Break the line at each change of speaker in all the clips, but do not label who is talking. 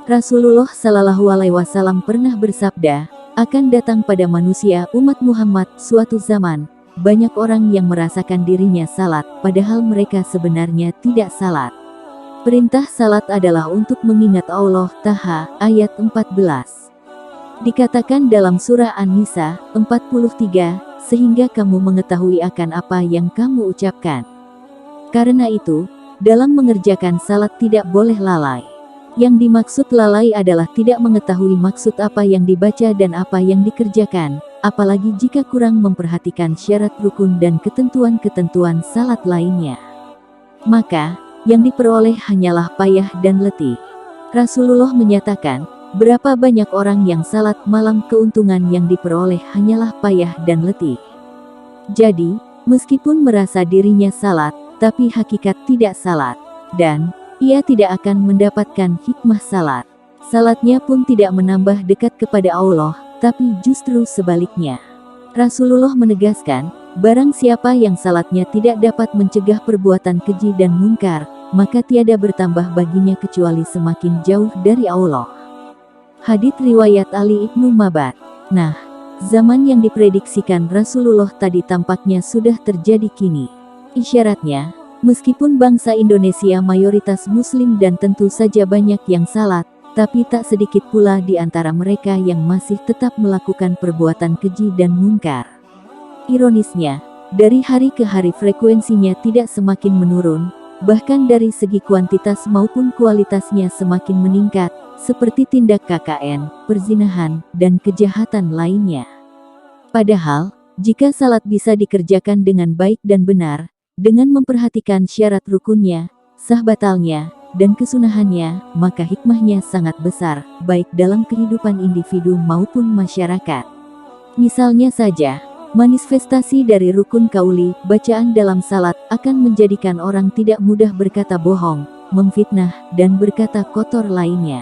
Rasulullah Shallallahu Alaihi Wasallam pernah bersabda, akan datang pada manusia umat Muhammad suatu zaman, banyak orang yang merasakan dirinya salat, padahal mereka sebenarnya tidak salat. Perintah salat adalah untuk mengingat Allah. Taha, ayat 14. Dikatakan dalam surah An-Nisa, 43, sehingga kamu mengetahui akan apa yang kamu ucapkan. Karena itu, dalam mengerjakan salat tidak boleh lalai. Yang dimaksud lalai adalah tidak mengetahui maksud apa yang dibaca dan apa yang dikerjakan, apalagi jika kurang memperhatikan syarat rukun dan ketentuan-ketentuan salat lainnya. Maka, yang diperoleh hanyalah payah dan letih. Rasulullah menyatakan, berapa banyak orang yang salat malam keuntungan yang diperoleh hanyalah payah dan letih. Jadi, meskipun merasa dirinya salat, tapi hakikat tidak salat. Dan, ia tidak akan mendapatkan hikmah salat. Salatnya pun tidak menambah dekat kepada Allah, tapi justru sebaliknya. Rasulullah menegaskan, barang siapa yang salatnya tidak dapat mencegah perbuatan keji dan munkar, maka tiada bertambah baginya kecuali semakin jauh dari Allah. Hadits riwayat Ali Ibnu Mabad. Nah, zaman yang diprediksikan Rasulullah tadi tampaknya sudah terjadi kini. Isyaratnya, meskipun bangsa Indonesia mayoritas muslim dan tentu saja banyak yang salat, tapi tak sedikit pula di antara mereka yang masih tetap melakukan perbuatan keji dan munkar. Ironisnya, dari hari ke hari frekuensinya tidak semakin menurun, bahkan dari segi kuantitas maupun kualitasnya semakin meningkat, seperti tindak KKN, perzinahan, dan kejahatan lainnya. Padahal, jika salat bisa dikerjakan dengan baik dan benar, dengan memperhatikan syarat rukunnya, sah batalnya, dan kesunahannya, maka hikmahnya sangat besar, baik dalam kehidupan individu maupun masyarakat. Misalnya saja, manifestasi dari rukun kauli, bacaan dalam salat, akan menjadikan orang tidak mudah berkata bohong, memfitnah, dan berkata kotor lainnya.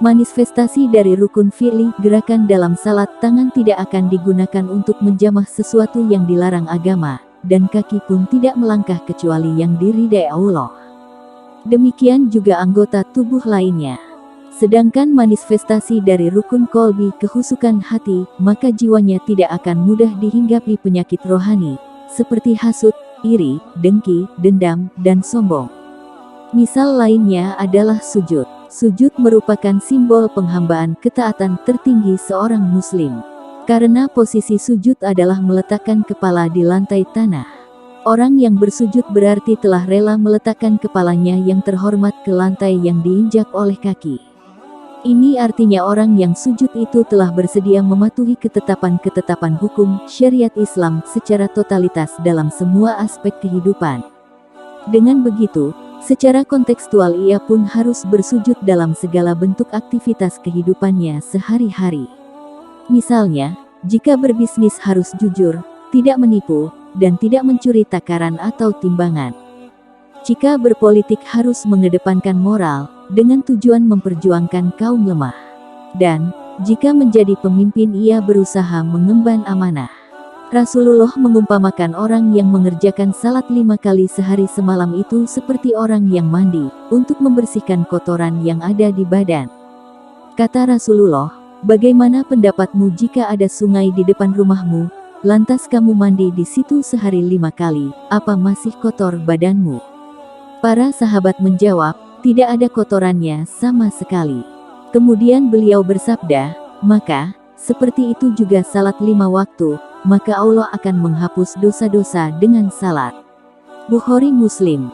Manifestasi dari rukun fi'li, gerakan dalam salat, tangan tidak akan digunakan untuk menjamah sesuatu yang dilarang agama, dan kaki pun tidak melangkah kecuali yang diridai Allah. Demikian juga anggota tubuh lainnya. Sedangkan manifestasi dari rukun kolbi, kehusukan hati, maka jiwanya tidak akan mudah dihinggapi penyakit rohani, seperti hasud, iri, dengki, dendam, dan sombong. Misal lainnya adalah sujud. Sujud merupakan simbol penghambaan ketaatan tertinggi seorang muslim. Karena posisi sujud adalah meletakkan kepala di lantai tanah. Orang yang bersujud berarti telah rela meletakkan kepalanya yang terhormat ke lantai yang diinjak oleh kaki. Ini artinya orang yang sujud itu telah bersedia mematuhi ketetapan-ketetapan hukum syariat Islam secara totalitas dalam semua aspek kehidupan. Dengan begitu, secara kontekstual ia pun harus bersujud dalam segala bentuk aktivitas kehidupannya sehari-hari. Misalnya, jika berbisnis harus jujur, tidak menipu, dan tidak mencuri takaran atau timbangan. Jika berpolitik harus mengedepankan moral, dengan tujuan memperjuangkan kaum lemah. Dan, jika menjadi pemimpin ia berusaha mengemban amanah. Rasulullah mengumpamakan orang yang mengerjakan salat 5 kali sehari semalam itu seperti orang yang mandi, untuk membersihkan kotoran yang ada di badan. Kata Rasulullah, bagaimana pendapatmu jika ada sungai di depan rumahmu, lantas kamu mandi di situ sehari 5 kali, apa masih kotor badanmu? Para sahabat menjawab, tidak ada kotorannya sama sekali. Kemudian beliau bersabda, maka, seperti itu juga salat 5 waktu, maka Allah akan menghapus dosa-dosa dengan salat. Bukhari Muslim.